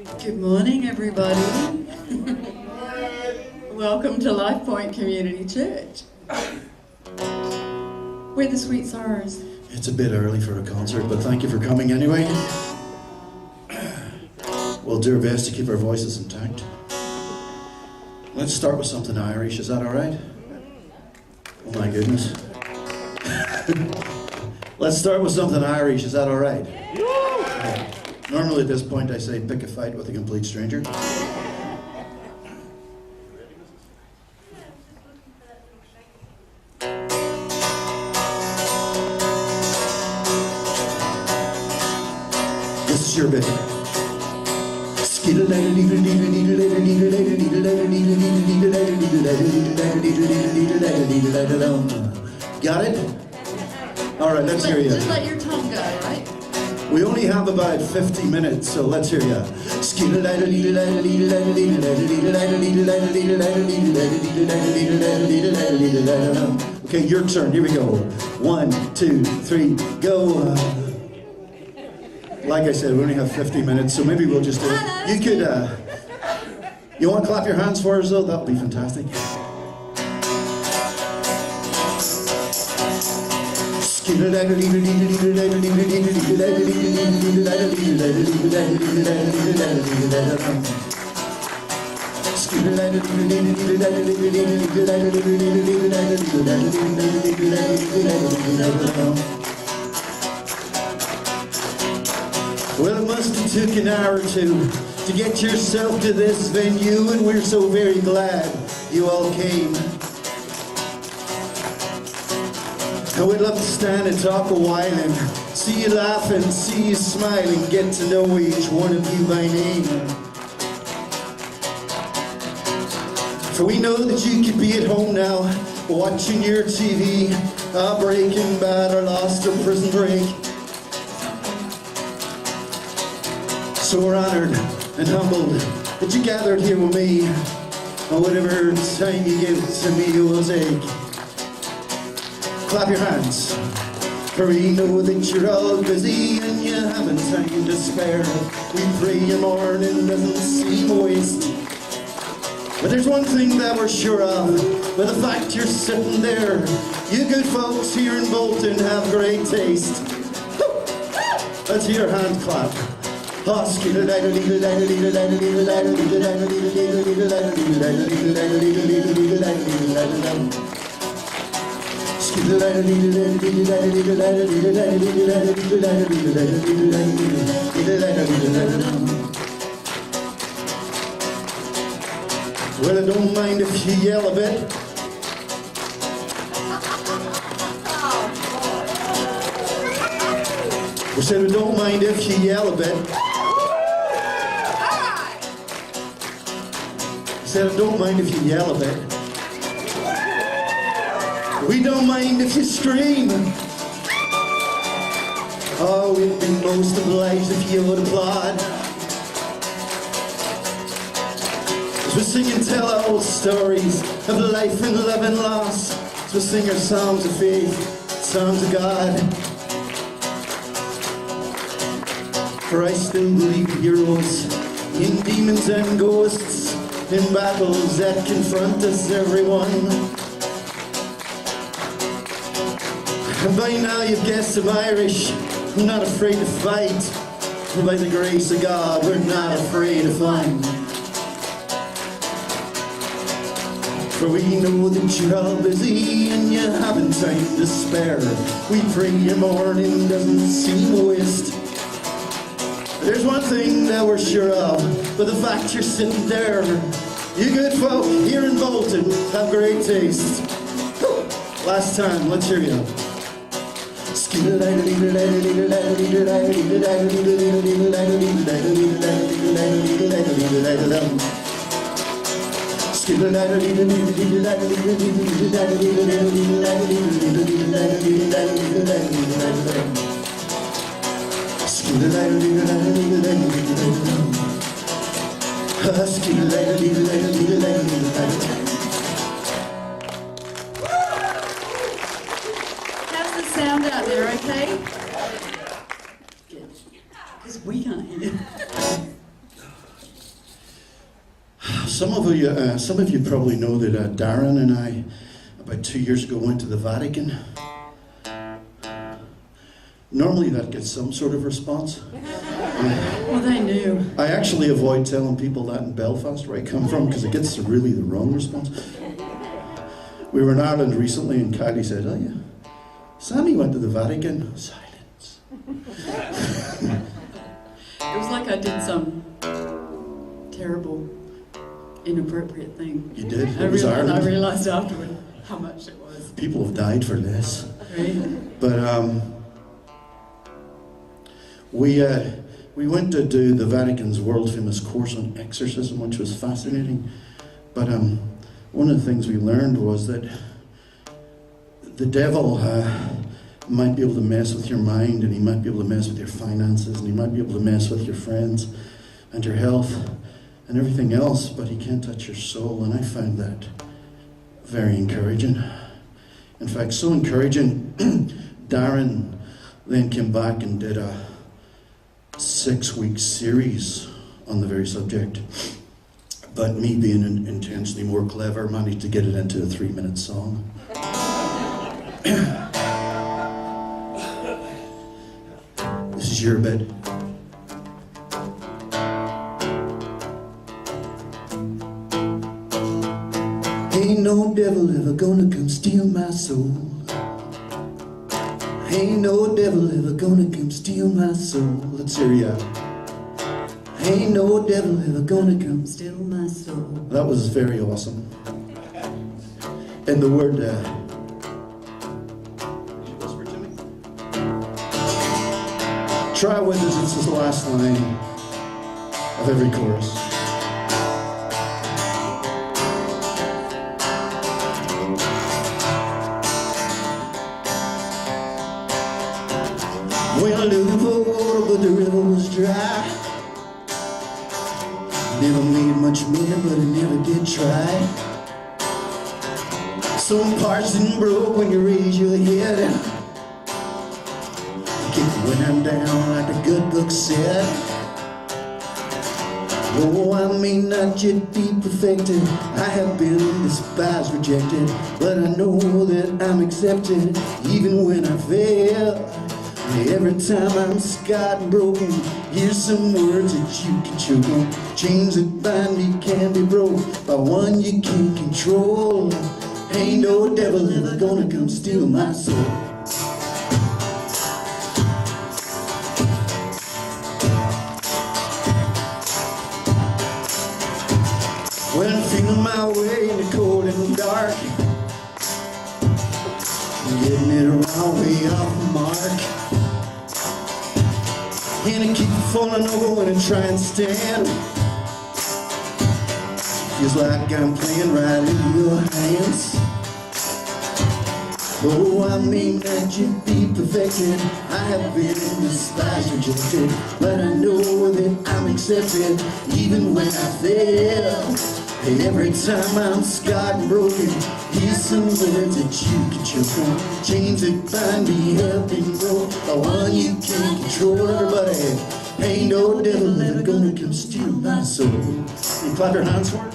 Good morning, everybody. Welcome to LifePoint Community Church. We're the Sweet Sorrows. It's a bit early for a concert, but thank you for coming anyway. We'll do our best to keep our voices intact. Let's start with something Irish, is that alright? Oh my goodness. Let's start with something Irish, is that alright? Normally at this point I say pick a fight with a complete stranger. This is your bit. Got it? Alright, let's hear you. Just let your tongue go, right? We only have about 50 minutes, so let's hear ya. Okay, your turn. Here we go. 1, 2, 3, go. Like I said, we only have 50 minutes, so maybe we'll just do it. You could, you want to clap your hands for us, though? That would be fantastic. Well, it must have took an hour or two to get yourself to this venue, and we're so very glad you all came. And we'd love to stand and talk a while and see you laughing, see you smiling, get to know each one of you by name. For we know that you could be at home now, watching your TV, Breaking Bad or Lost or Prison Break. So we're honored and humbled that you gathered here with me, and whatever time you give to me you'll take. Clap your hands, for we know that you're all busy and you haven't time to spare. We pray your morning doesn't seem a waste. But there's one thing that we're sure of, by the fact you're sitting there. You good folks here in Bolton have great taste. Let's hear your hand clap. Well, I don't mind if you yell a bit. We said we don't mind if you yell a bit. We said I don't mind if you yell a bit. We don't mind if you scream. Oh, we'd be most obliged if you would applaud. As we sing and tell our old stories of life and love and loss, as we sing our songs of faith, songs of God. For I still believe in heroes, in demons and ghosts, in battles that confront us, everyone. And by now you've guessed I'm Irish, I'm not afraid to fight. And by the grace of God, we're not afraid of fun. For we know that you're all busy and you haven't time to spare. We pray your morning doesn't seem a waste. There's one thing that we're sure of, but the fact you're sitting there. You good folk here in Bolton have great taste. Last time, let's hear you. How's the sound out there, okay? Good. Because we can't hear. Actually, some of you probably know that Darren and I, about 2 years ago, went to the Vatican. Normally that gets some sort of response. Well, they knew. I actually avoid telling people that in Belfast, where I come from, because it gets really the wrong response. We were in Ireland recently and Kylie said, "Oh yeah, Sammy went to the Vatican." Silence. It was like I did some terrible, inappropriate thing. You did? I It was Ireland. realised afterward how much it was. People have died for this. Right? But we went to do the Vatican's world famous course on exorcism, which was fascinating. But one of the things we learned was that the devil might be able to mess with your mind, and he might be able to mess with your finances, and he might be able to mess with your friends and your health and everything else, but he can't touch your soul. And I found that very encouraging. In fact, so encouraging, Darren then came back and did a 6-week series on the very subject. But me being intentionally more clever, managed to get it into a 3-minute song. This is your bed. Ain't no devil ever gonna come steal my soul. Ain't no devil ever gonna come steal my soul. Let's hear you out. Ain't no devil ever gonna come steal my soul. That was very awesome. And the word, did you whisper to me? Try with us, this is the last line of every chorus. Well, looking for water, but the river was dry. Never made much money, but I never did try. Some parts didn't broke when you raise your head. Keep the winter down like the good book said. Oh, I may not yet be perfected, I have been despised, rejected, but I know that I'm accepted, even when I fail. Every time I'm scarred and broken, here's some words that you can choke on. Chains that bind me can be broke by one you can't control. Ain't no devil ever gonna come steal my soul. When I'm feeling my way in the cold and dark, I'm getting it wrong, way off the mark. And I keep falling over when I try and stand. Feels like I'm playing right in your hands. Oh, I may not yet be perfected, I have been despised, rejected, but I know that I'm accepted, even when I fail. And every time I'm scarred and broken, here's some words that you can choke on. Chains that bind me have been broke by one you can't control. Everybody, ain't no devil ever gonna come steal my soul. You clap your hands for it?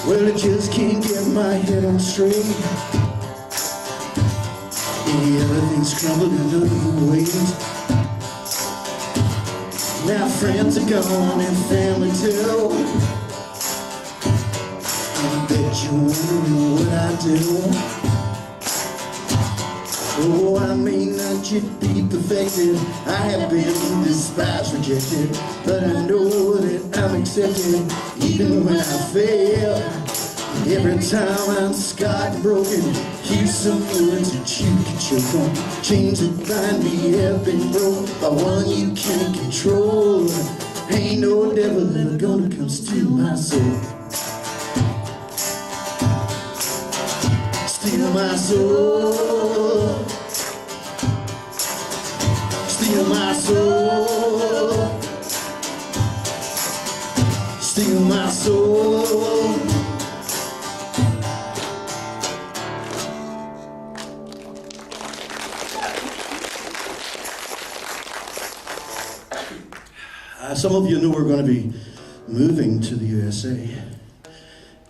Well, I just can't get my head on straight. Yeah, everything's crumbled under the weight. Now friends are gone and family too. I bet you're wondering what I do. Oh, I may not yet be perfected, I have been despised, rejected, but I know that I'm accepted, even when I fail. Every time I'm scarred and broken, Here's some words that you can choke on. Chains that bind me have been broke by one you can't control. Ain't no devil ever gonna come steal my soul. Steal my soul. Steal my soul. Steal my soul. Some of you know we're going to be moving to the USA.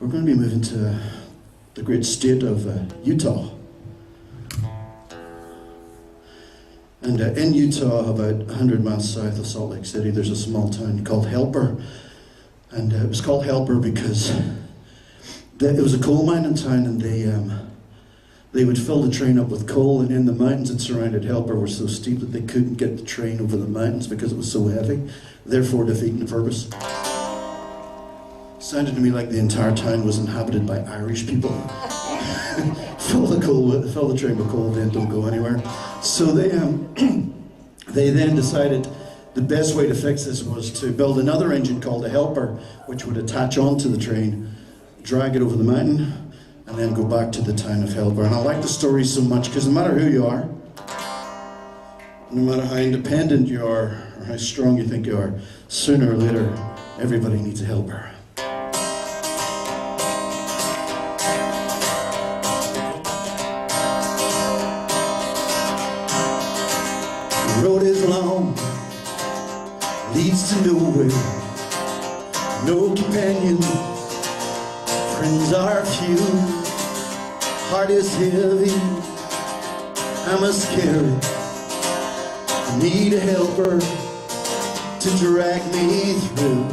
We're going to be moving to the great state of Utah. And in Utah, about 100 miles south of Salt Lake City, there's a small town called Helper. And it was called Helper because it was a coal mining town, and they would fill the train up with coal, and in the mountains that surrounded Helper were so steep that they couldn't get the train over the mountains because it was so heavy, therefore defeating the purpose. Sounded to me like the entire town was inhabited by Irish people. Fill the train with coal, then don't go anywhere. So they then decided the best way to fix this was to build another engine called a Helper, which would attach onto the train, drag it over the mountain, and then go back to the town of Helper. And I like the story so much because no matter who you are, no matter how independent you are or how strong you think you are, sooner or later, everybody needs a helper. The road is long, leads to nowhere, no companion, friends are few, heart is heavy, I must carry, I need a helper to drag me through.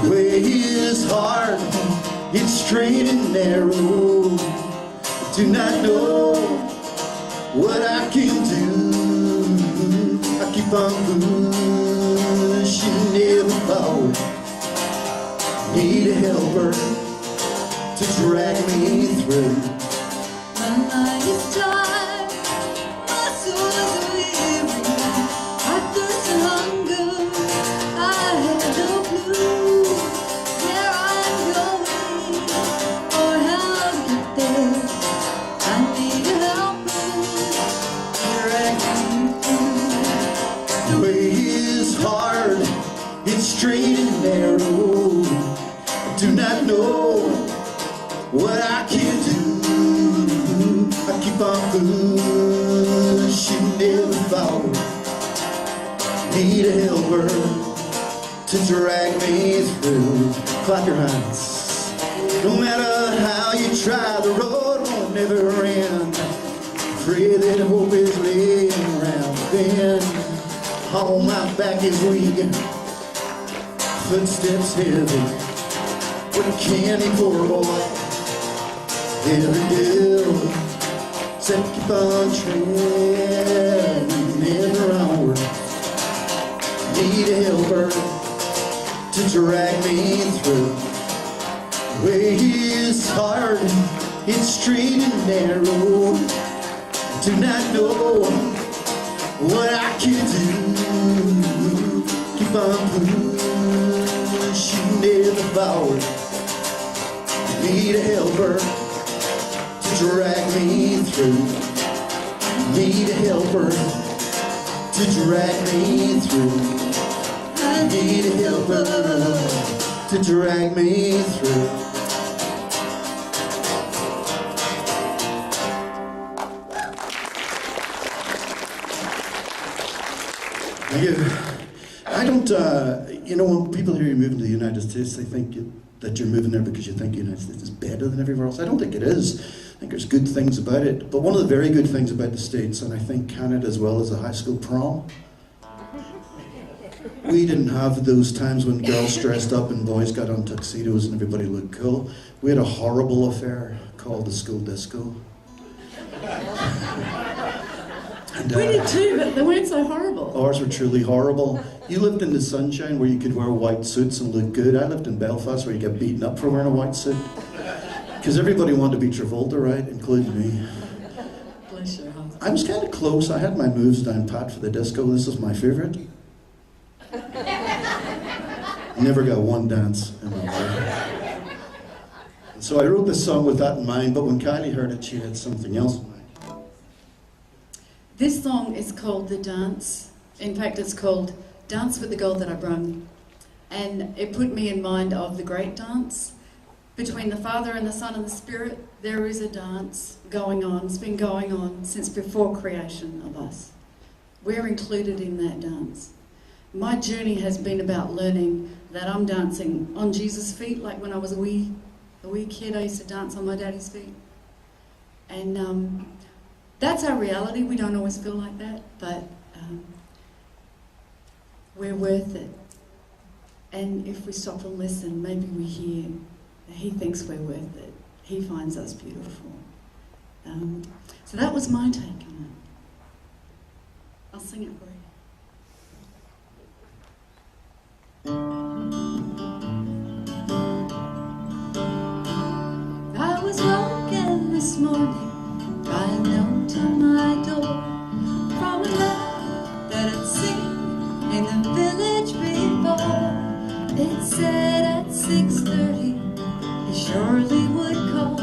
The way is hard, it's straight and narrow, I do not know what I can do. I keep on pushing, never forward. Need a helper to drag me through. My mind is tired, my soul is weary, I thirst and hunger, I have no clue where I'm going or how to get there. I need a helper to drag me through. The way is hard, it's straight and narrow, I do not know what I can do. I keep on pushing, never forward. Need a helper to drag me through. Clap your hands. No matter how you try, the road won't never end. Pray that hope is laying around the bend. All my back is weak, footsteps heavy. What a candy for a boy. Every day, said keep on treading, never onward. Need a helper to drag me through. The way is hard, it's straight and narrow. I do not know what I can do. Keep on pushing, never forward. Need a helper to drag me through. Need a helper to drag me through. I need a helper to drag me through. Thank you. I don't, when people hear you moving to the United States, they think that you're moving there because you think the United States is better than everywhere else. I don't think it is. I think there's good things about it. But one of the very good things about the States, and I think Canada as well, is a high school prom. We didn't have those times when girls dressed up and boys got on tuxedos and everybody looked cool. We had a horrible affair called the school disco. And, We did too, but they weren't so horrible. ours were truly horrible. You lived in the sunshine where you could wear white suits and look good. I lived in Belfast where you get beaten up for wearing a white suit. Because everybody wanted to be Travolta, right? Including me. Bless your heart. I was kind of close. I had my moves down pat for the disco. This is my favorite. Never got one dance in my life. So I wrote this song with that in mind, but when Kylie heard it, she had something else in mind. This song is called The Dance. In fact, it's called Dance with the Girl That I Brung. And it put me in mind of the great dance. Between the Father and the Son and the Spirit, there is a dance going on. It's been going on since before creation of us. We're included in that dance. My journey has been about learning that I'm dancing on Jesus' feet, like when I was a wee kid, I used to dance on my daddy's feet. And that's our reality. We don't always feel like that, but we're worth it. And if we stop and listen, maybe we hear that he thinks we're worth it. He finds us beautiful. So that was my take on it. I'll sing it for you. I was walking this morning by a note on my door from a lad that I'd seen in the village before. It said at 6:30 he surely would call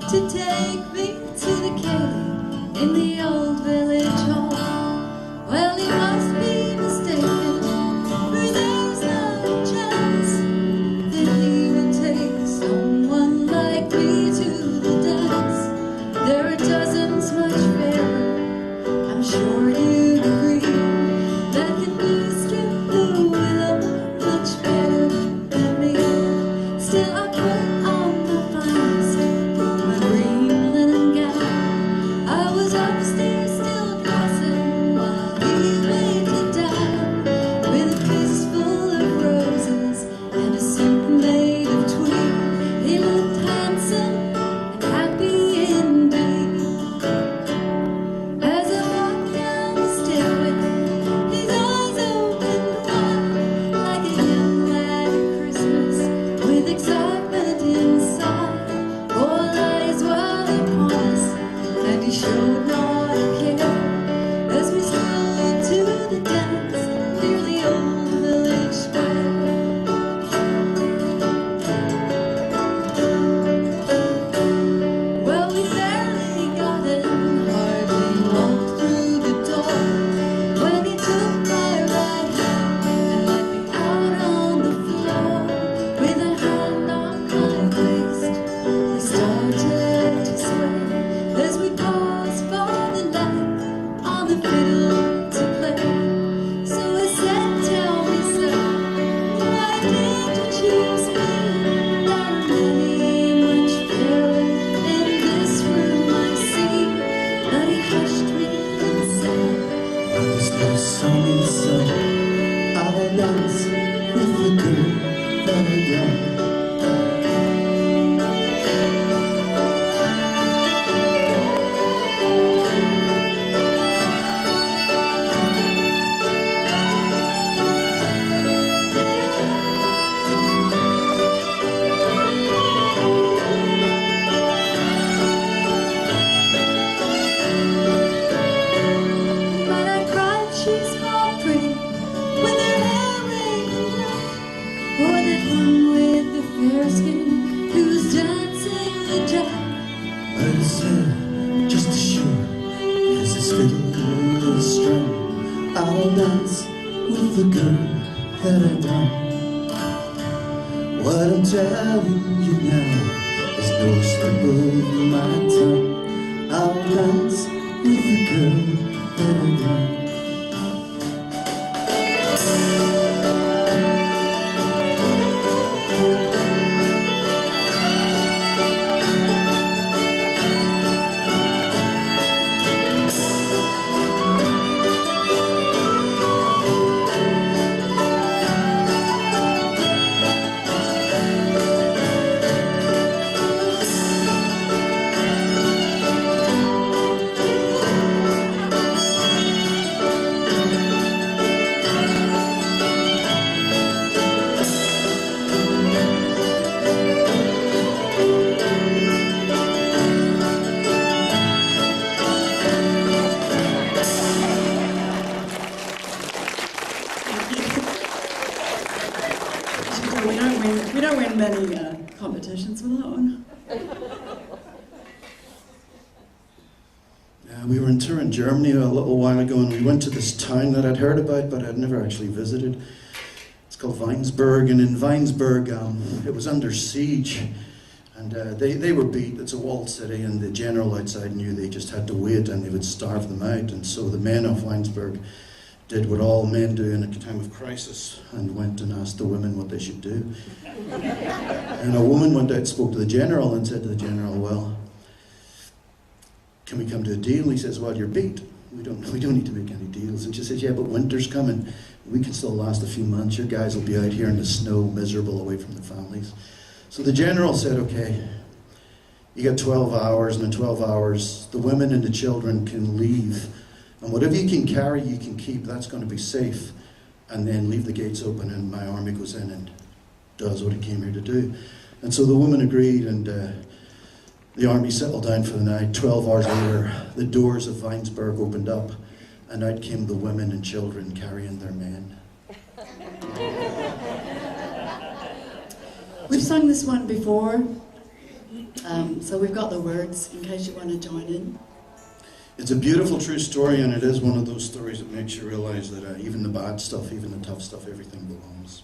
to take me to the Kylie in the old village hall. Well, he must be mistaken, for there's not a chance that he would take someone like me to the dance. There are dozens much fairer, I'm sure you'd agree, that can strip the willow much better than me. Still I put on the finest, my green linen gown. I was upstairs still dressing while he waved down, with a fistful of roses and a suit made of tweed. He looked handsome and happy indeed. As I walked down the stairway, his eyes opened wide, like a young lad at Christmas, with excitement inside. All eyes were upon us, and he showed not a care as we strolled to the dance near the old village square. Well, we barely got in, hardly walked through the door, when he took my right hand and led me out on the floor. With a hand on my waist, we started to sway as we paused for the night on the fiddle to play. So I said, tell me, sir, why did you choose me? There are many much fairer in this room I see. But he hushed me and said, I just love singing song. I'll dance with the girl that I love. but I cried, she's more pretty with her hair raven black, or that one with the fair skin who's dancing the jack. I said, just as sure as his fiddle is strung, I'll dance with the girl that I love. What I'm telling you now is no slip of my tongue. I'll dance with the girl that I love. any competitions with that one. We were in tour in Germany a little while ago, and we went to this town that I'd heard about, but I'd never actually visited. It's called Weinsberg, and in Weinsberg, it was under siege, and they were beat. It's a walled city, and the general outside knew they just had to wait, and they would starve them out. And so the men of Weinsberg did what all men do in a time of crisis, and went and asked the women what they should do. And a woman went out and spoke to the general and said to the general, well, can we come to a deal? He says, well, you're beat. We don't need to make any deals. And she says, yeah, but winter's coming. We can still last a few months. Your guys will be out here in the snow, miserable, away from the families. So the general said, okay, you got 12 hours, and in 12 hours, the women and the children can leave. And whatever you can carry, you can keep. That's going to be safe. And then leave the gates open, and my army goes in and does what it came here to do. And so the woman agreed, and the army settled down for the night. 12 hours later, the doors of Weinsberg opened up, and out came the women and children carrying their men. We've sung this one before, so we've got the words in case you want to join in. It's a beautiful, true story, and it is one of those stories that makes you realize that even the bad stuff, even the tough stuff, everything belongs.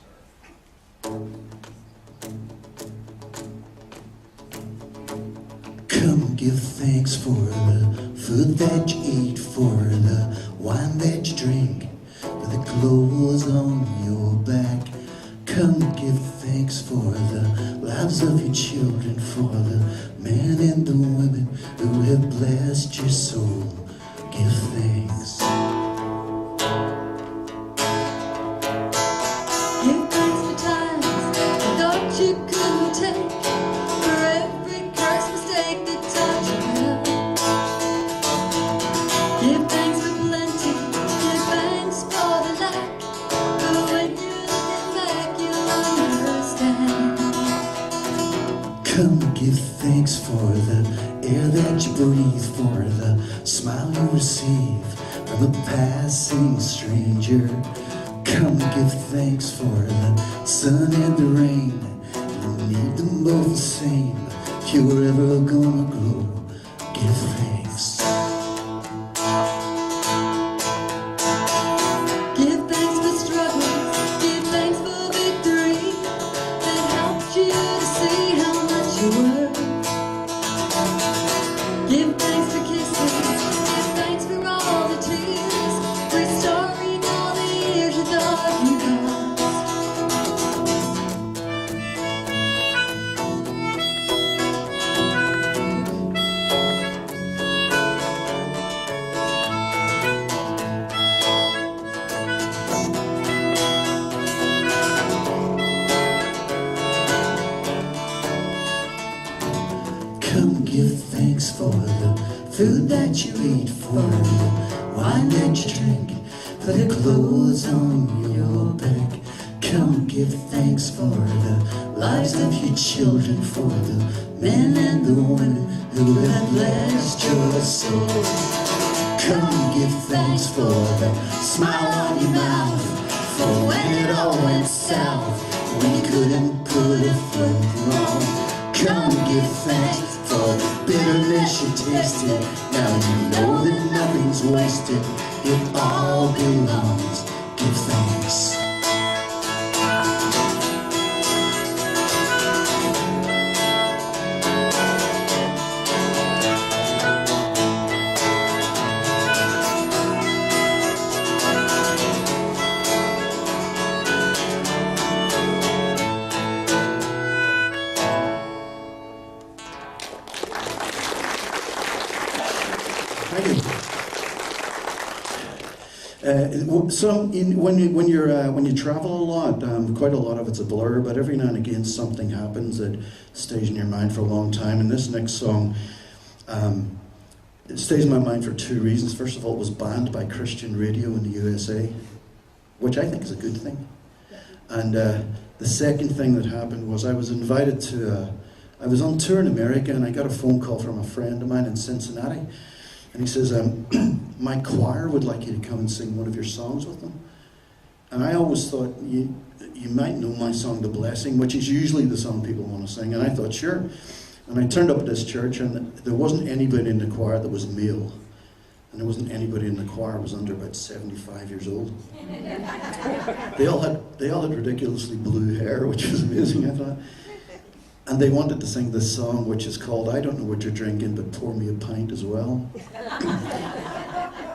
Come give thanks for the food that you eat, for the wine that you drink, for the clothes on your back. Come give thanks for the lives of your children, for the men and the women who have blessed your soul. Give thanks. Give thanks for times you thought you couldn't take, for every curse, mistake that taught you well. Give thanks for plenty, give thanks for the lack, but when you're looking back, you'll understand. Come give thanks for the air that you breathe, for the smile you receive from a passing stranger. Come give thanks for the sun and the rain. You need them both the same if you're ever gonna grow. Give thanks. Give thanks for struggles, give thanks for victory that helped you to see how much you were. Give thanks for kisses, give thanks for all the tears, restoring all the years you thought you lost. Come give thanks for the food that you eat, for the wine that you drink, for the clothes on your back. Come give thanks for the lives of your children, for the men and the women who have blessed your soul. Come give thanks for the smile on your mouth, for when it all went south, we couldn't put a foot wrong. Come give thanks for the bitterness you tasted. Now you know that nothing's wasted. It all belongs. Give thanks. Thank you. When you travel a lot, quite a lot of it's a blur, but every now and again something happens that stays in your mind for a long time. And this next song, it stays in my mind for two reasons. First of all, it was banned by Christian radio in the USA, which I think is a good thing. And the second thing that happened was I was invited to, I was on tour in America, and I got a phone call from a friend of mine in Cincinnati. And he says, my choir would like you to come and sing one of your songs with them. And I always thought, you might know my song, The Blessing, which is usually the song people want to sing. And I thought, sure. And I turned up at this church, and there wasn't anybody in the choir that was male. And there wasn't anybody in the choir who was under about 75 years old. They all had ridiculously blue hair, which was amazing, I thought. And they wanted to sing this song, which is called I Don't Know What You're Drinking, But Pour Me a Pint as Well.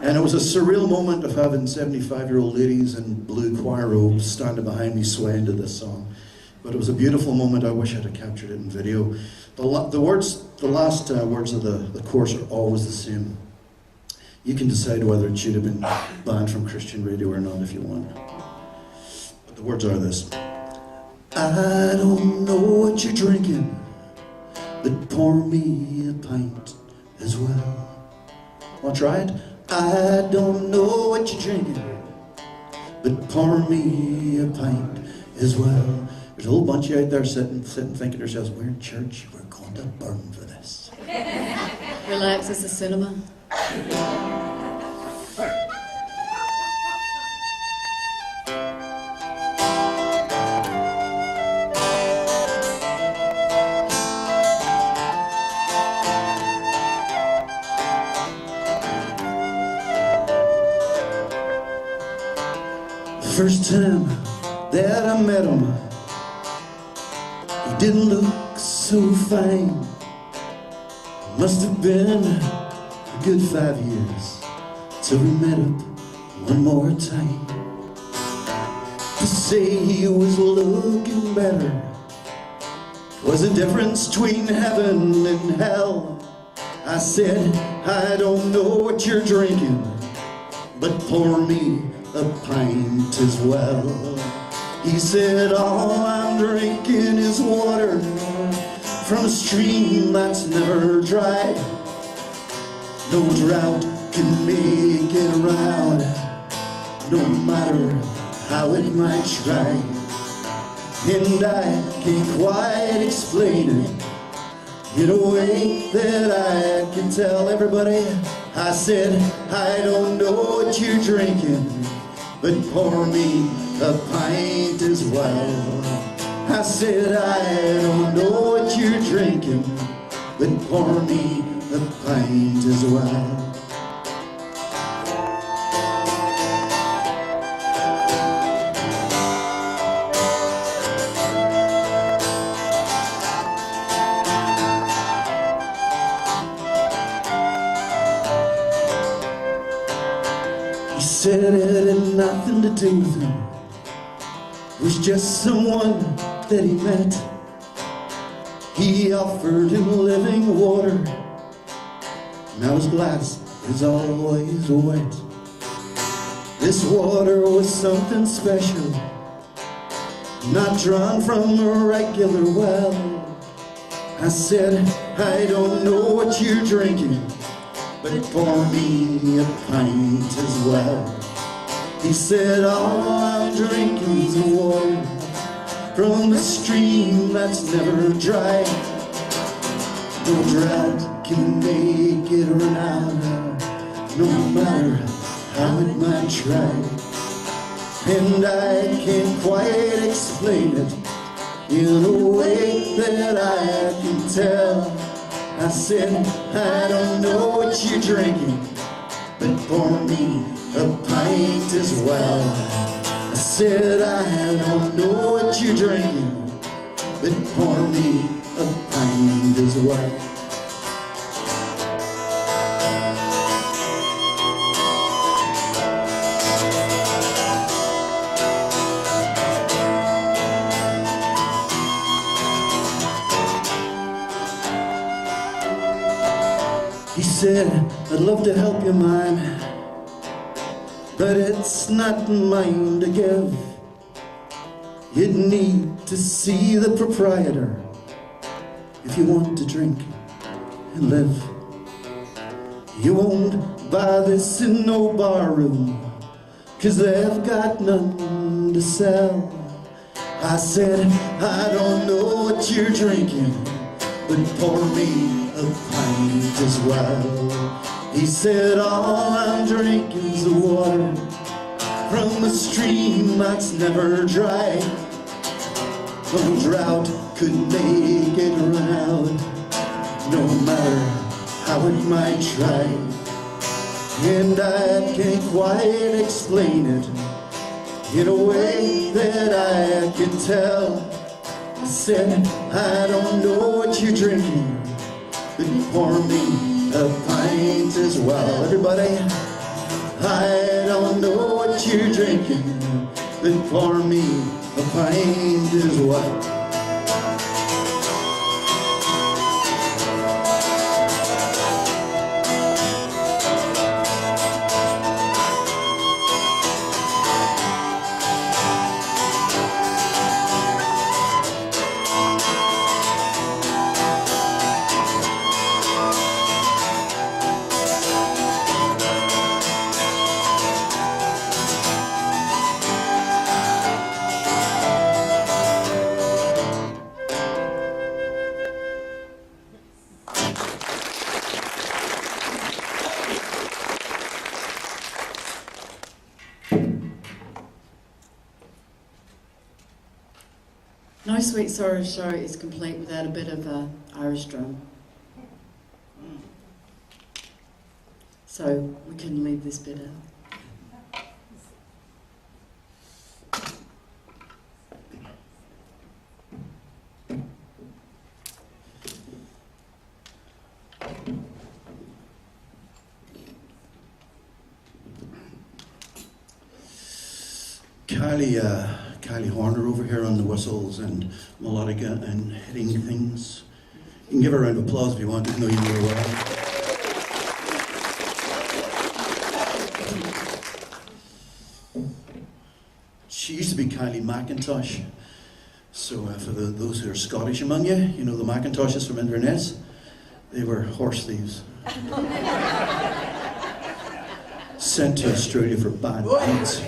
And it was a surreal moment of having 75-year-old ladies in blue choir robes standing behind me swaying to this song. But it was a beautiful moment. I wish I'd have captured it in video. The last words of the chorus are always the same. You can decide whether it should have been banned from Christian radio or not if you want. But the words are this. I don't know what you're drinking, but pour me a pint as well. Want to try it? I don't know what you're drinking, but pour me a pint as well. There's a whole bunch of you out there sitting thinking to yourselves, we're in church, we're going to burn for this. Relax, it's a cinema. First time that I met him, he didn't look so fine. Must have been a good 5 years till we met up one more time. To say he was looking better was the difference between heaven and hell. I said, I don't know what you're drinking, but pour me a pint as well. He said, all I'm drinking is water from a stream that's never dry. No drought can make it around, no matter how it might try. And I can't quite explain it in a way that I can tell everybody. I said, I don't know what you're drinking, but pour me a pint as well. I said, I don't know what you're drinking, but pour me a pint as well. He said it had nothing to do with him. It was just someone that he met. He offered him living water. Now his glass is always wet. This water was something special, not drawn from a regular well. I said, I don't know what you're drinking, but pour me a pint as well. He said, all I'm drinking is water from a stream that's never dry. No drought can make it run out, no matter how it might try. And I can't quite explain it in a way that I can tell. I said, I don't know what you're drinking, but pour me a pint as well. I said, I don't know what you're drinking, but pour me a pint as well. He said, I'd love to help you, mine, but it's not mine to give. You'd need to see the proprietor if you want to drink and live. You won't buy this in no bar room, 'cause they've got none to sell. I said, I don't know what you're drinking, but pour me a pint as well. He said, all I'm drinking's the water from a stream that's never dry. No drought could make it run out, no matter how it might try. And I can't quite explain it in a way that I can tell. I said, I don't know what you're drinking, but pour me a pint as well. Everybody, I don't know what you're drinking, but pour me a pint as well. No Sweet Sorrow show is complete without a bit of Irish drum. So we can leave this bit out. Kylie Horner over here on the whistles and melodica and hitting things. You can give her a round of applause if you want, even though you know her well. She used to be Kylie McIntosh. So for those who are Scottish among you, you know the Macintoshes from Inverness? They were horse thieves. Sent to Australia for bad deeds.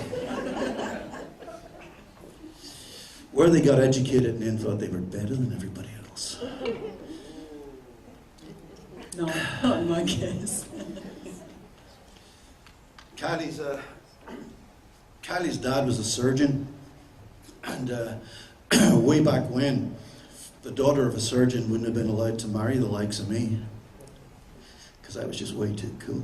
Where they got educated and then thought they were better than everybody else. No, not in my case. Kylie's dad was a surgeon, and way back when, the daughter of a surgeon wouldn't have been allowed to marry the likes of me, because I was just way too cool.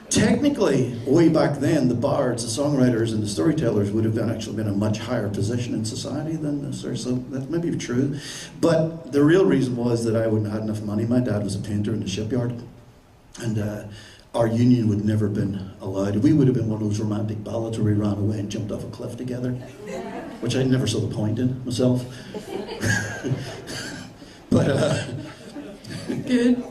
Technically, way back then, the bards, the songwriters, and the storytellers would have actually been a much higher position in society than this, so that may be true. But the real reason was that I wouldn't have had enough money. My dad was a painter in the shipyard, and our union would never have been allowed. We would have been one of those romantic ballads where we ran away and jumped off a cliff together, which I never saw the point in myself. But Good.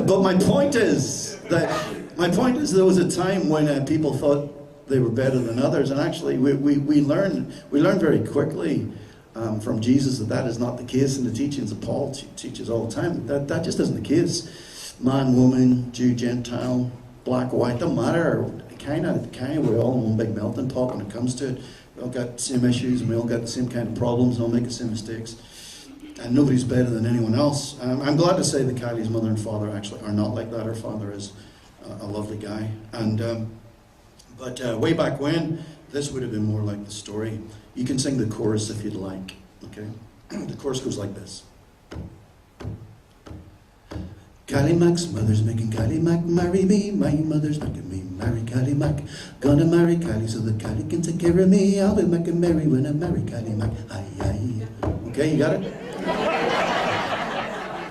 But my point is there was a time when people thought they were better than others, and actually we learn very quickly from Jesus that is not the case, and the teachings of Paul teaches all the time that just isn't the case. Man, woman, Jew, Gentile, black, white, don't matter. Kind of we're all in one big melting pot when it comes to it. We all got the same issues, and we all got the same kind of problems, and all make the same mistakes. And nobody's better than anyone else. I'm glad to say that Kylie's mother and father actually are not like that. Her father is a lovely guy. And but way back when, this would have been more like the story. You can sing the chorus if you'd like. Okay, the chorus goes like this. Kylie Mac's mother's making Kylie Mac marry me. My mother's making me marry Kylie Mac. Gonna marry Kylie so that Kylie can take care of me. I'll be making merry when I marry Kylie Mac. Aye, aye. Okay, you got it?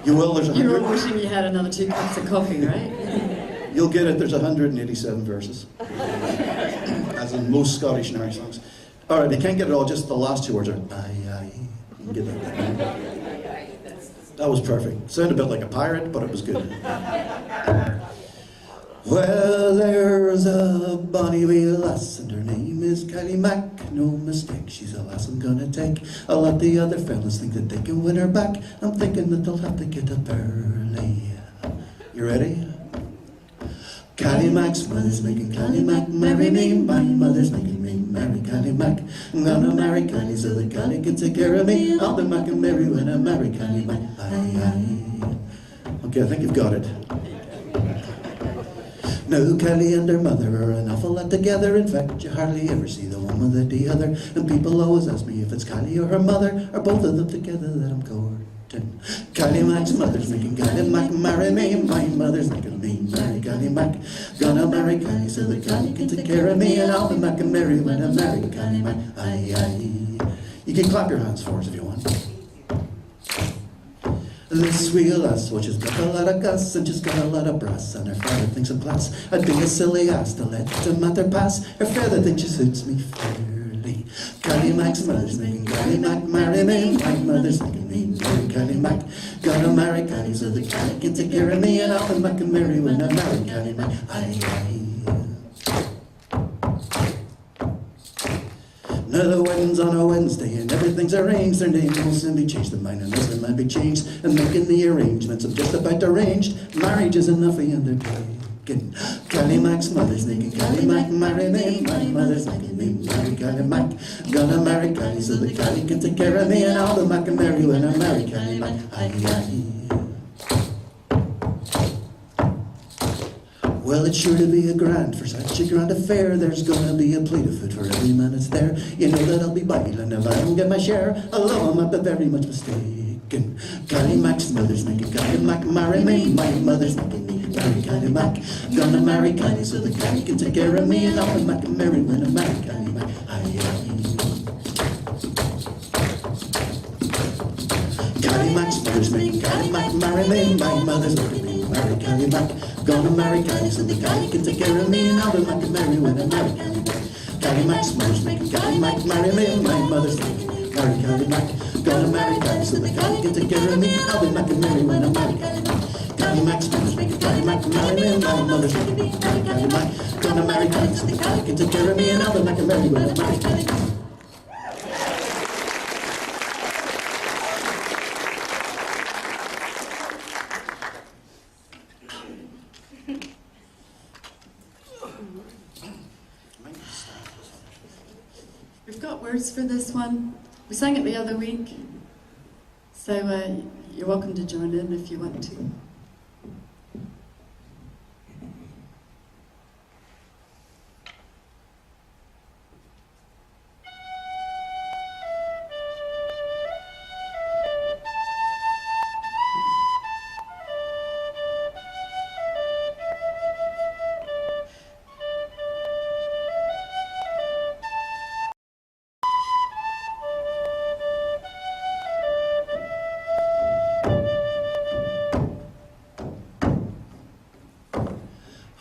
You will, there's 100. You were wishing you had another 2 cups of coffee, right? You'll get it, there's 187 verses. As in most Scottish and Irish songs. Alright, they can't get it all, just the last 2 words are aye, aye. You can get that. That was perfect. Sounded a bit like a pirate, but it was good. Well, there's a bonny wee lass, and her name is Kylie Mac. No mistake, she's a lass I'm gonna take. A lot the other fellas think that they can win her back. I'm thinking that they'll have to get up early. You ready? Kylie Mac's mother's making Kylie Mac marry me. My mother's making me marry Kylie Mac. I'm gonna marry Kylie so that Kylie can take care of me. I'll be Mac and marry when I marry Kylie Mac. Aye, aye. Okay, I think you've got it. Now Kylie and her mother are an awful lot together. In fact, you hardly ever see the one without the other. And people always ask me if it's Kylie or her mother, or both of them together, that I'm courting. Kylie Mac's mother's making Kylie Mac marry me. My mother's making me marry Kylie Mac. Gonna marry Kylie so that Kylie can take care of me, and I'll be Mac and Mary when I marry Kylie Mac. Aye, aye. You can clap your hands for us if you want. This wee lass, well, she's got a lot of gus and she's got a lot of brass, and her father thinks I'm class. I'd be a silly ass to let the matter pass. Her father thinks she suits me fairly. Kylie Mac's mother's making Kylie Mac marry me. My mother's making me marry Kylie Mac. Gonna marry Kylie so that Kylie can take care of me, and I'll be Mac and Mary when I marry Kylie Mac. Aye, aye. Now the wedding's on a Wednesday and everything's arranged. Their name will soon be changed, the mine and husband might be changed. And making the arrangements, I'm just about arranged. Marriage is enough for undertaking. Kylie Mac's mother's making Kylie Mac marry me. My mother's making me marry Kylie Mac. Gonna marry Kylie so that Kylie can take care of me, and I'll be Mac and Mary when I marry Kylie Mac. Aye, aye. Well, it's sure to be a grand, for such a grand affair. There's gonna be a plate of food for every man that's there. You know that I'll be biling if I don't get my share. Although I'm not very much mistaken. Kylie Mac's mother's making Kylie Mac marry me. My mother's making me marry Kylie Mac. Gonna marry Kylie so that Kylie can take care of me, and I'll be Mac and Mary when I marry Kylie Mac. Aye, aye. Kylie Mac's mother's making Kylie Mac marry me. My mother's making me marry Kylie Mac. Gonna marry Kylie so that Kylie can take care of me, and I'll be Mac and Mary when I marry Kylie Mac. Kylie Mac's mother's making Kylie Mac marry me. My mother's making me marry Kylie Mac. Gonna marry Kylie so that Kylie can take care of me, and I'll be Mac and Mary when I marry Kylie Mac. Kylie Mac's mother's making Kylie Mac marry me. My mother's making me marry Kylie Mac. Gonna marry Kylie so that Kylie can take care of me, and I'll be Mac and Mary when I marry Kylie Mac. We've got words for this one. We sang it the other week, so you're welcome to join in if you want to.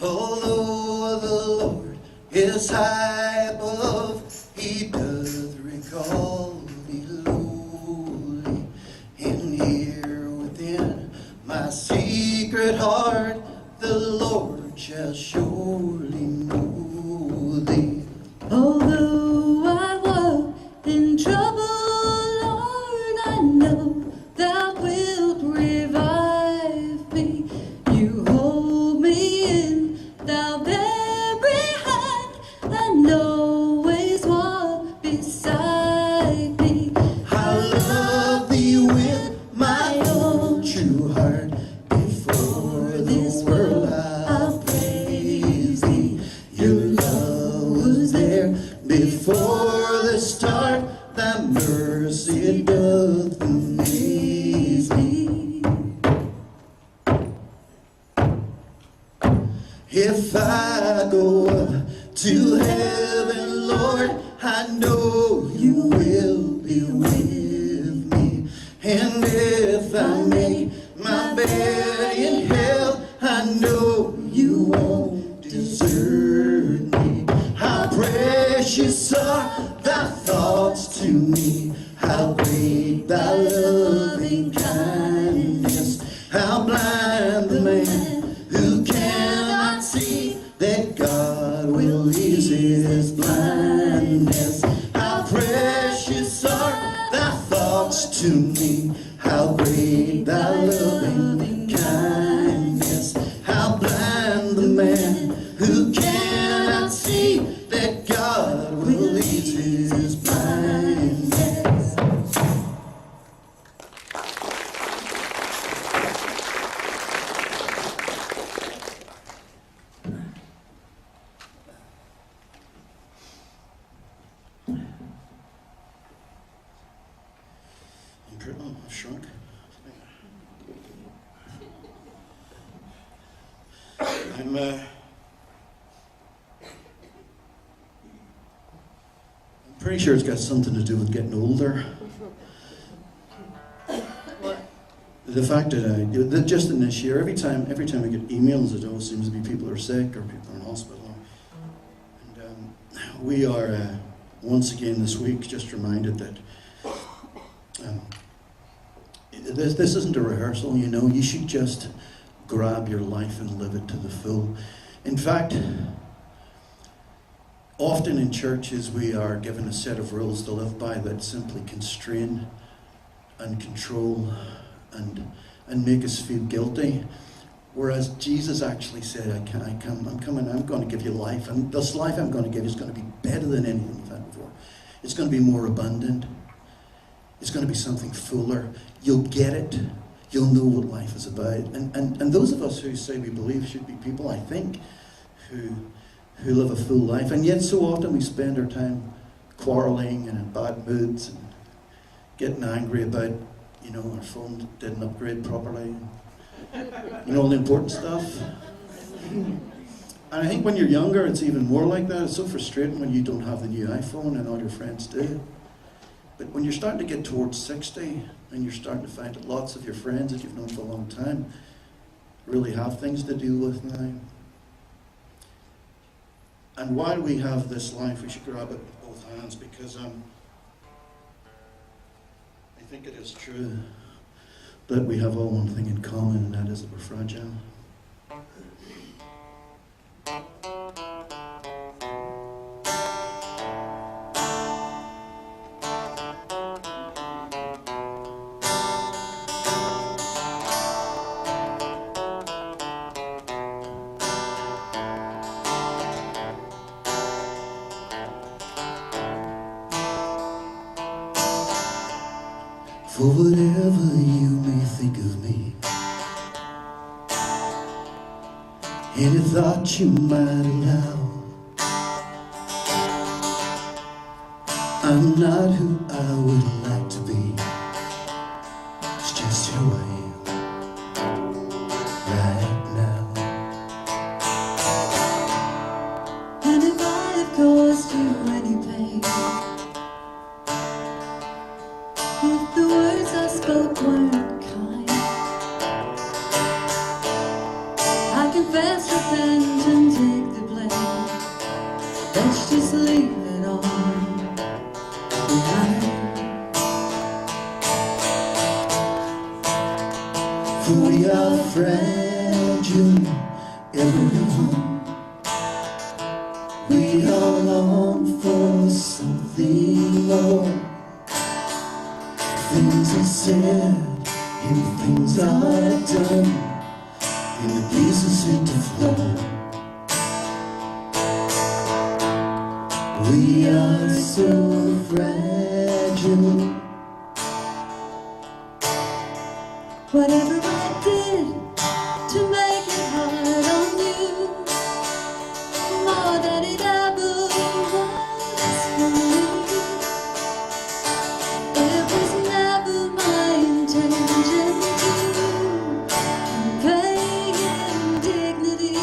Although the Lord is high above, He doth recall thee lowly. And here within my secret heart, the Lord shall surely know thee. Although I walk in trouble, Lord, I know Thou wilt revive me. You hold me in Thou very hand, and always walk beside me. I love thee with my own true heart. Before this world I'll praise thee. Your love was there before the start. Thy mercy doth amaze me. If I go up to heaven, Lord, I know you will be with me. And if I make my bed in hell, I know you won't desert me. How precious are thy thoughts to me. How great thy loving kindness. How blind the man who cannot see that God will ease his blindness. How precious are thy thoughts to me. How great thy loving kindness. How blind the man who cannot see that God will ease his blindness. I'm pretty sure it's got something to do with getting older. What? The fact that just in this year, every time I get emails, it always seems to be people are sick or people are in hospital. And we are once again this week just reminded that this isn't a rehearsal. You know, you should just grab your life and live it to the full. In fact, often in churches we are given a set of rules to live by that simply constrain and control and make us feel guilty. Whereas Jesus actually said, I'm going to give you life, and this life I'm going to give you is going to be better than anything you've had before. It's going to be more abundant. It's going to be something fuller. You'll get it. You'll know what life is about. And those of us who say we believe should be people, I think, who live a full life. And yet so often we spend our time quarreling and in bad moods and getting angry about, you know, our phone didn't upgrade properly. You know, all the important stuff. And I think when you're younger, it's even more like that. It's so frustrating when you don't have the new iPhone and all your friends do. But when you're starting to get towards 60 and you're starting to find that lots of your friends that you've known for a long time really have things to deal with now. And while we have this life, we should grab it with both hands, because I think it is true that we have all one thing in common, and that is that we're fragile. For whatever you may think of me, any thought you might allow, I'm not who I would like to be. It's just who I am right now. And if I have caused you any pain, if the words I spoke weren't kind, I confess, repent, and take the blame. Let's just leave it all behind. For we are fragile, everyone. We all long for something more. Things are said, and things are done, and the pieces seem to flow. We are so fragile. Whatever I did to make it hard on you, more than it ever was for me. It was never my intention to convey indignity.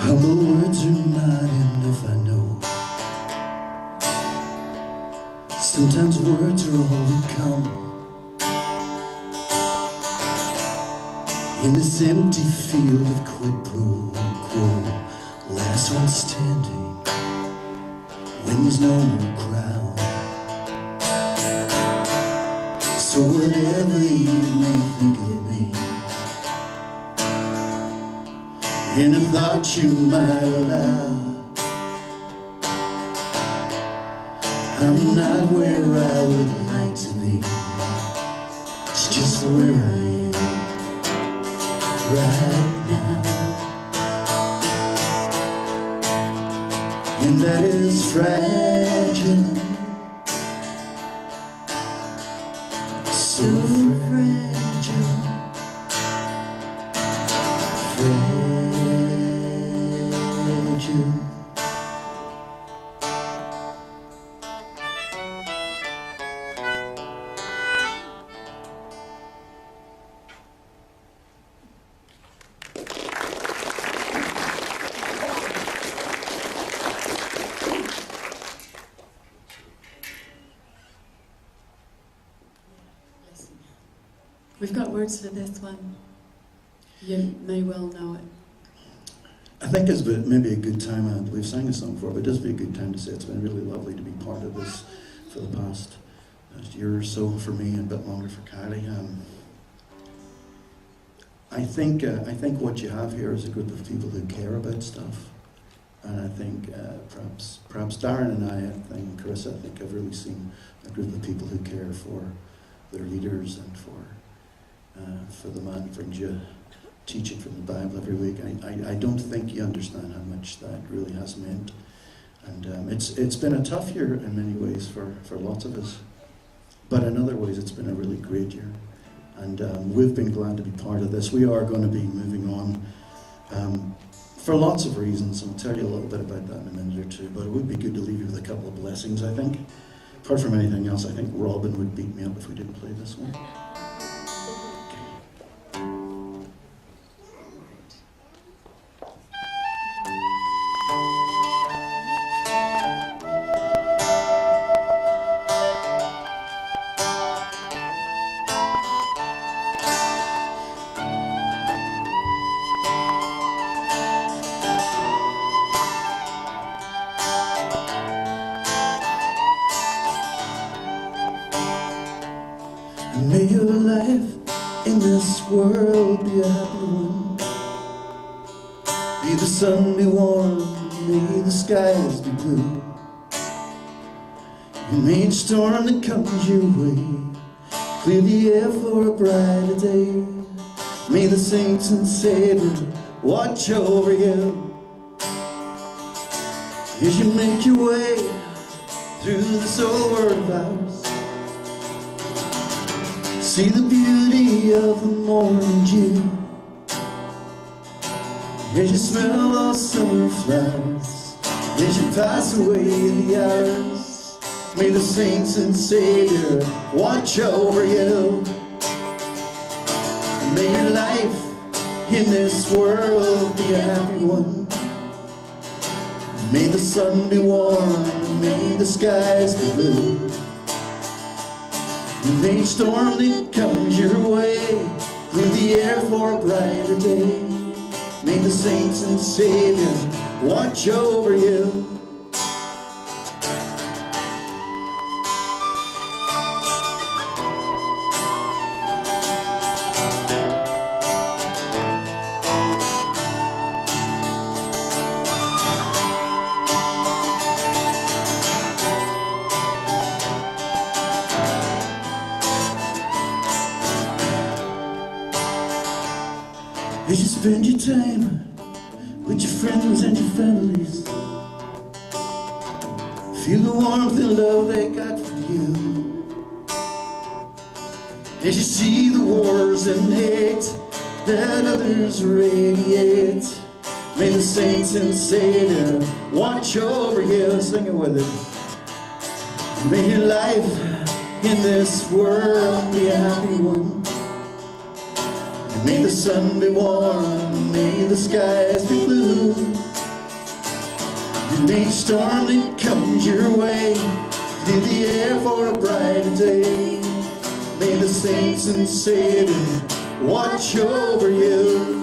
Humble words are not enough, I know. Sometimes words are all that come. In this empty field of quid pro quo, last one standing when there's no more crowd. So whatever you may think of me, and a thought you might allow, I'm not where I would like to be. It's just where I am right now. And that is fragile. We've got words for this one. You may well know it. I think it's maybe a good time, we've sang a song before, but it does be a good time to say it's been really lovely to be part of this for the past year or so for me, and a bit longer for Kylie. I think what you have here is a group of people who care about stuff, and I think perhaps Darren and I think Carissa, I think I've really seen a group of people who care for their leaders and for the man who brings you teaching from the Bible every week. I don't think you understand how much that really has meant, and it's been a tough year in many ways for lots of us, but in other ways it's been a really great year. And we've been glad to be part of this. We are going to be moving on for lots of reasons. I'll tell you a little bit about that in a minute or two, but it would be good to leave you with a couple of blessings, I think. Apart from anything else, I think Robin would beat me up if we didn't play this one. May your life in this world be a happy one. May the sun be warm, may the skies be blue. And may each storm that comes your way clear the air for a brighter day. May the saints and saviors watch over you as you make your way through this old world of ours. See the beauty of the morning dew as you smell all summer flowers, as you pass away the hours. May the saints and Savior watch over you. May your life in this world be a happy one. May the sun be warm, may the skies be blue. May each storm that comes your way through the air for a brighter day. May the saints and Saviors watch over you. As you spend your time with your friends and your families, feel the warmth and love they got for you. As you see the wars and hate that others radiate, may the saints and Savior watch over you. Sing it with it. May your life in this world be a happy one. May the sun be warm, may the skies be blue. And may each storm that comes your way through the air for a brighter day. May the saints and Savior watch over you.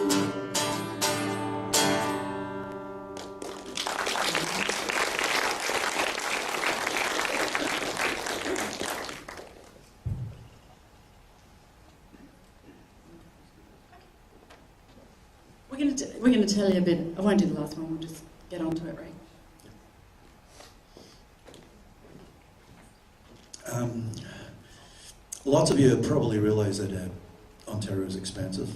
We're going to tell you a bit. I won't do the last one, we'll just get on to it, right? Lots of you probably realise that Ontario is expensive.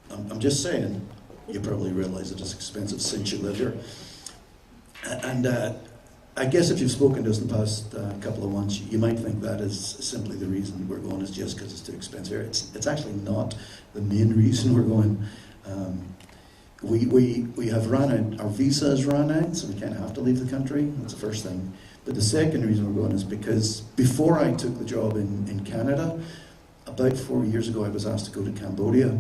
I'm just saying, you probably realise that it's expensive since you live here. And I guess if you've spoken to us in the past couple of months, you might think that is simply the reason we're going is just because it's too expensive here. It's actually not the main reason we're going. We have run out, our visa has run out, so we kind of have to leave the country. That's the first thing. But the second reason we're going is because before I took the job in Canada, about 4 years ago I was asked to go to Cambodia,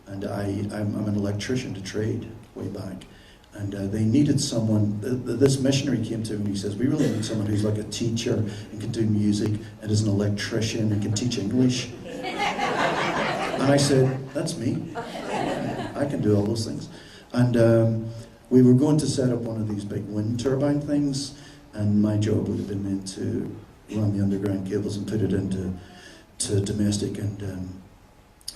and I'm an electrician to trade way back. And they needed someone, this missionary came to me and he says, we really need someone who's like a teacher and can do music and is an electrician and can teach English. And I said, that's me. I can do all those things. And we were going to set up one of these big wind turbine things, and my job would have been then to run the underground cables and put it into domestic and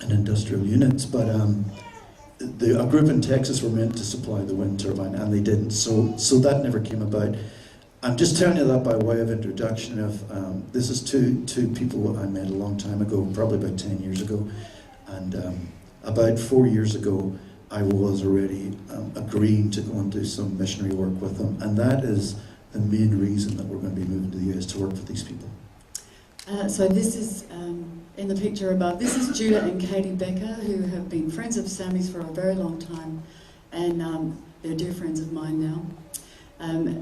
industrial units. But a group in Texas were meant to supply the wind turbine, and they didn't. So that never came about. I'm just telling you that by way of introduction of, this is two people I met a long time ago, probably about 10 years ago. And about 4 years ago, I was already agreeing to go and do some missionary work with them. And that is the main reason that we're going to be moving to the US to work with these people. So this is, in the picture above, this is Judah and Katie Becker, who have been friends of Sammy's for a very long time. And they're dear friends of mine now.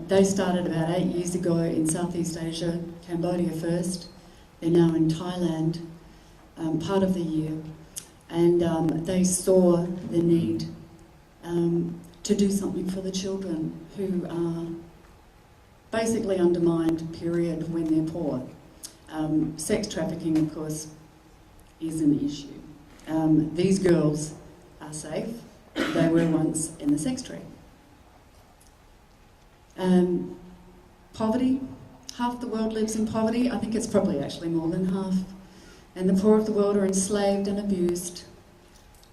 They started about 8 years ago in Southeast Asia, Cambodia first. They're now in Thailand, part of the year. And they saw the need to do something for the children who are basically undermined, period, when they're poor. Sex trafficking, of course, is an issue. These girls are safe. They were once in the sex trade. Poverty. Half the world lives in poverty. I think it's probably actually more than half. And the poor of the world are enslaved and abused.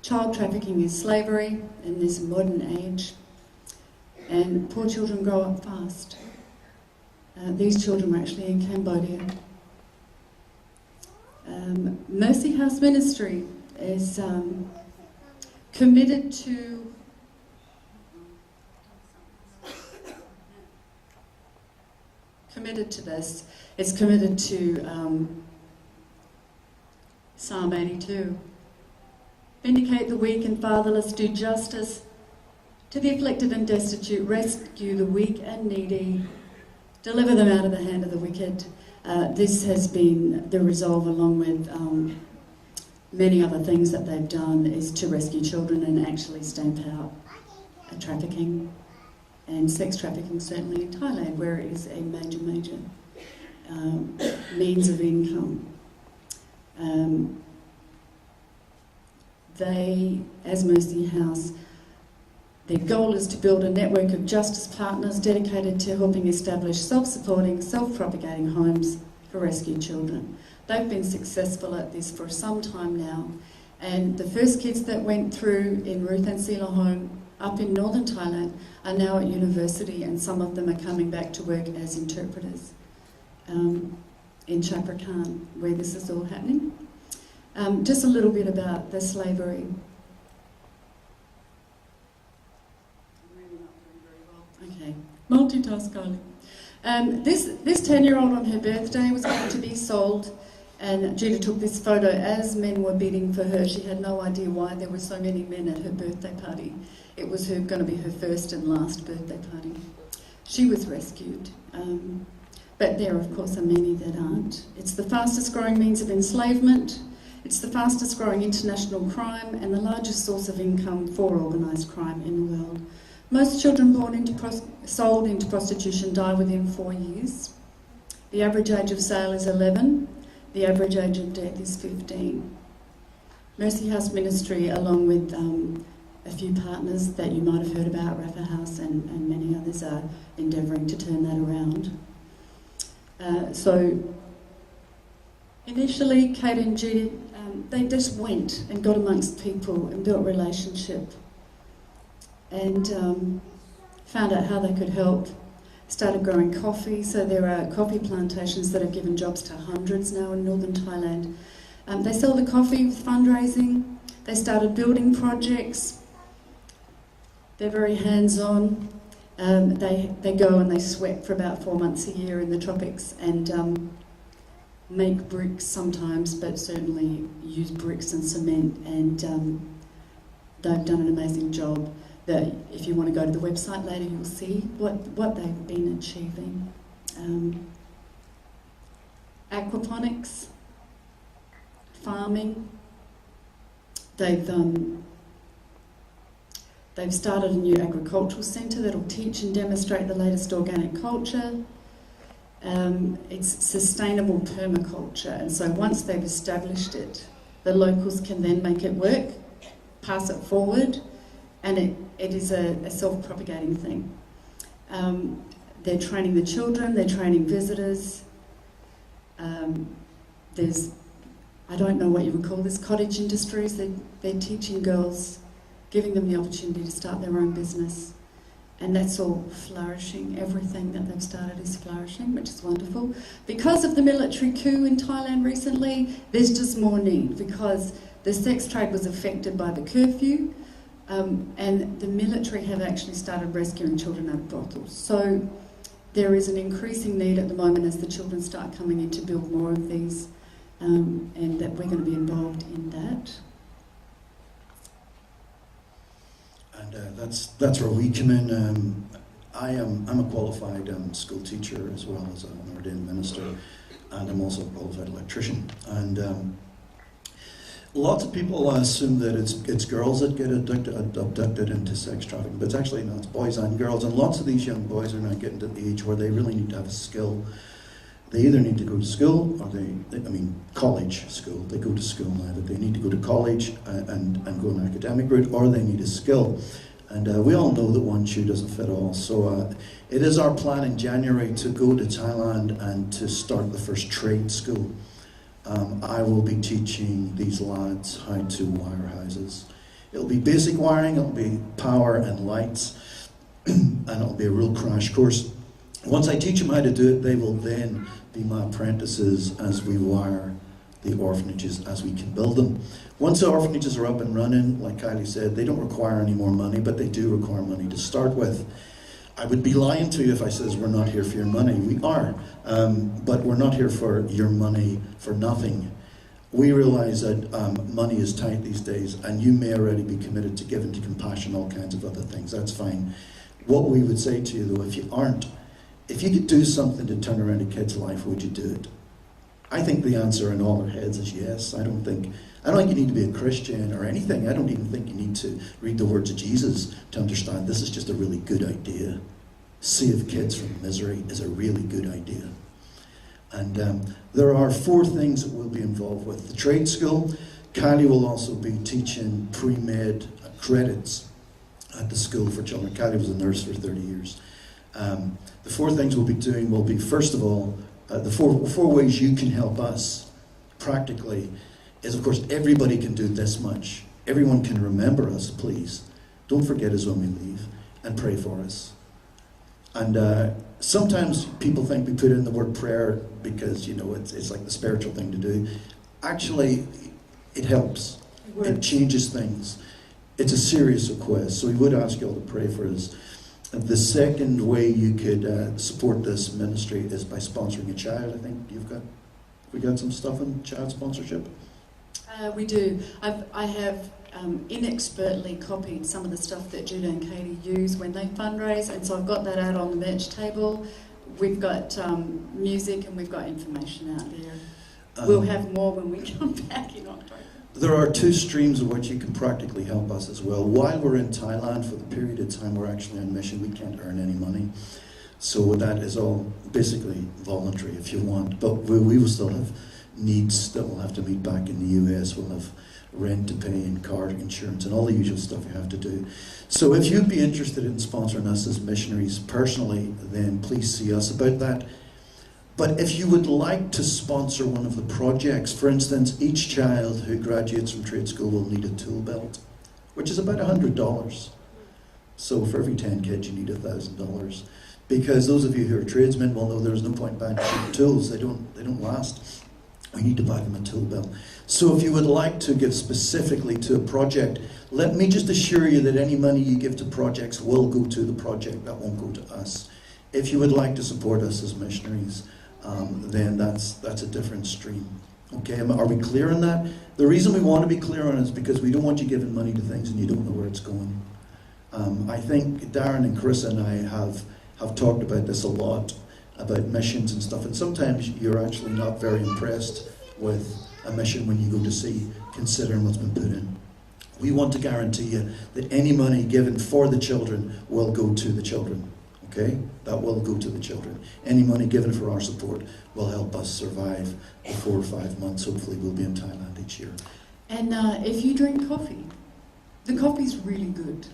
Child trafficking is slavery in this modern age. And poor children grow up fast. These children were actually in Cambodia. Mercy House Ministry is committed to this. It's committed to Psalm 82. Vindicate the weak and fatherless, do justice to the afflicted and destitute, rescue the weak and needy, deliver them out of the hand of the wicked. This has been the resolve, along with many other things that they've done, is to rescue children and actually stamp out trafficking and sex trafficking, certainly in Thailand, where it is a major means of income. They, as Mercy House, their goal is to build a network of justice partners dedicated to helping establish self-supporting, self-propagating homes for rescued children. They've been successful at this for some time now, and the first kids that went through in Ruth and Sila Home up in northern Thailand are now at university, and some of them are coming back to work as interpreters in Chaprakan, where this is all happening. Just a little bit about the slavery. Okay, multitask, Kylie. This 10-year-old on her birthday was going to be sold, and Judah took this photo as men were bidding for her. She had no idea why there were so many men at her birthday party. It was going to be her first and last birthday party. She was rescued, but there, of course, are many that aren't. It's the fastest growing means of enslavement. It's the fastest growing international crime and the largest source of income for organised crime in the world. Most children sold into prostitution die within 4 years. The average age of sale is 11. The average age of death is 15. Mercy House Ministry, along with a few partners that you might have heard about, Rafa House and many others, are endeavouring to turn that around. So initially, Kate and Judy, they just went and got amongst people and built relationship, and found out how they could help. Started growing coffee, so there are coffee plantations that have given jobs to hundreds now in northern Thailand. They sell the coffee with fundraising. They started building projects. They're very hands-on. They go and they sweat for about 4 months a year in the tropics and make bricks sometimes, but certainly use bricks and cement, and they've done an amazing job. That if you want to go to the website later, you'll see what they've been achieving. Aquaponics, farming. They've started a new agricultural centre that'll teach and demonstrate the latest organic culture. It's sustainable permaculture, and so once they've established it, The locals can then make it work, pass it forward, and it is a self-propagating thing. They're training the children, they're training visitors. There's, I don't know what you would call this, cottage industries. They're teaching girls, giving them the opportunity to start their own business. And that's all flourishing. Everything that they've started is flourishing, which is wonderful. Because of the military coup in Thailand recently, there's just more need because the sex trade was affected by the curfew, and the military have actually started rescuing children out of brothels. So there is an increasing need at the moment as the children start coming in to build more of these, and that we're going to be involved in that. And that's where we come in. I'm a qualified school teacher as well as an ordained minister, and I'm also a qualified electrician. And lots of people assume that it's girls that get abducted into sex trafficking, but it's actually not. It's boys and girls, and lots of these young boys are now getting to the age where they really need to have a skill. They either need to go to school, or college school. They go to school now, but they need to go to college and go an academic route, or they need a skill. And we all know that one shoe doesn't fit all. So it is our plan in January to go to Thailand and to start the first trade school. I will be teaching these lads how to wire houses. It'll be basic wiring, it'll be power and lights, and it'll be a real crash course. Once I teach them how to do it, they will then be my apprentices as we wire the orphanages, as we can build them. Once the orphanages are up and running, like Kylie said, they don't require any more money, but they do require money to start with. I would be lying to you if I says we're not here for your money. We are, but we're not here for your money for nothing. We realise that money is tight these days, and you may already be committed to giving to compassion, all kinds of other things. That's fine. What we would say to you, though, if you aren't, if you could do something to turn around a kid's life, would you do it? I think the answer in all our heads is yes. I don't think you need to be a Christian or anything. I don't even think you need to read the words of Jesus to understand this is just a really good idea. Save kids from misery is a really good idea. And there are 4 things that we'll be involved with. The trade school, Kylie will also be teaching pre-med credits at the school for children. Kylie was a nurse for 30 years. The 4 things we'll be doing will be, first of all, the four ways you can help us practically is, of course, everybody can do this much. Everyone can remember us, please. Don't forget us when we leave, and pray for us. And sometimes people think we put in the word prayer because, it's like the spiritual thing to do. Actually, it helps. It changes things. It's a serious request, so we would ask you all to pray for us. The second way you could support this ministry is by sponsoring a child. I think we got some stuff on child sponsorship. We do. I have inexpertly copied some of the stuff that Judah and Katie use when they fundraise, and so I've got that out on the merch table. We've got music and we've got information out there. We'll have more when we come back in October. There are 2 streams of which you can practically help us as well. While we're in Thailand, for the period of time we're actually on mission, we can't earn any money. So that is all basically voluntary if you want. But we will still have needs that we'll have to meet back in the US. We'll have rent to pay and car insurance and all the usual stuff you have to do. So if you'd be interested in sponsoring us as missionaries personally, then please see us about that. But if you would like to sponsor one of the projects, for instance, each child who graduates from trade school will need a tool belt, which is about $100. So for every 10 kids, you need $1,000. Because those of you who are tradesmen will know there's no point buying cheap tools. They don't last. We need to buy them a tool belt. So if you would like to give specifically to a project, let me just assure you that any money you give to projects will go to the project. That won't go to us. If you would like to support us as missionaries, then that's a different stream. Okay, are we clear on that? The reason we want to be clear on it is because we don't want you giving money to things and you don't know where it's going. I think Darren and Carissa and I have talked about this a lot, about missions and stuff, and sometimes you're actually not very impressed with a mission when you go to see, considering what's been put in. We want to guarantee you that any money given for the children will go to the children. Okay? That will go to the children. Any money given for our support will help us survive the 4 or 5 months. Hopefully we'll be in Thailand each year. And if you drink coffee, the coffee's really good.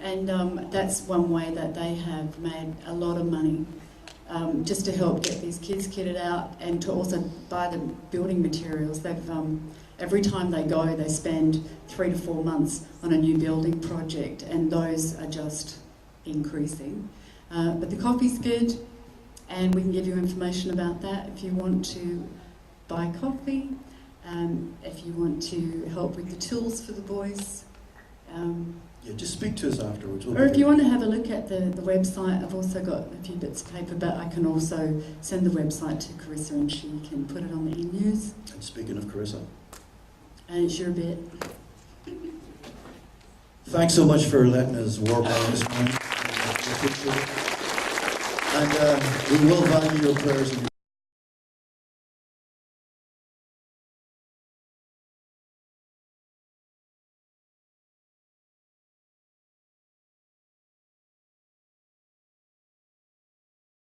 And that's one way that they have made a lot of money, just to help get these kids kitted out and to also buy the building materials. They've every time they go, they spend 3 to 4 months on a new building project, and those are just increasing. But the coffee's good, and we can give you information about that if you want to buy coffee, if you want to help with the tools for the boys. Yeah, just speak to us afterwards. Or if you want to have a look at the website, I've also got a few bits of paper, but I can also send the website to Carissa and she can put it on the e-news. And speaking of Carissa, And it's your bit. thanks so much for letting us warp on this morning. And we will value your prayers and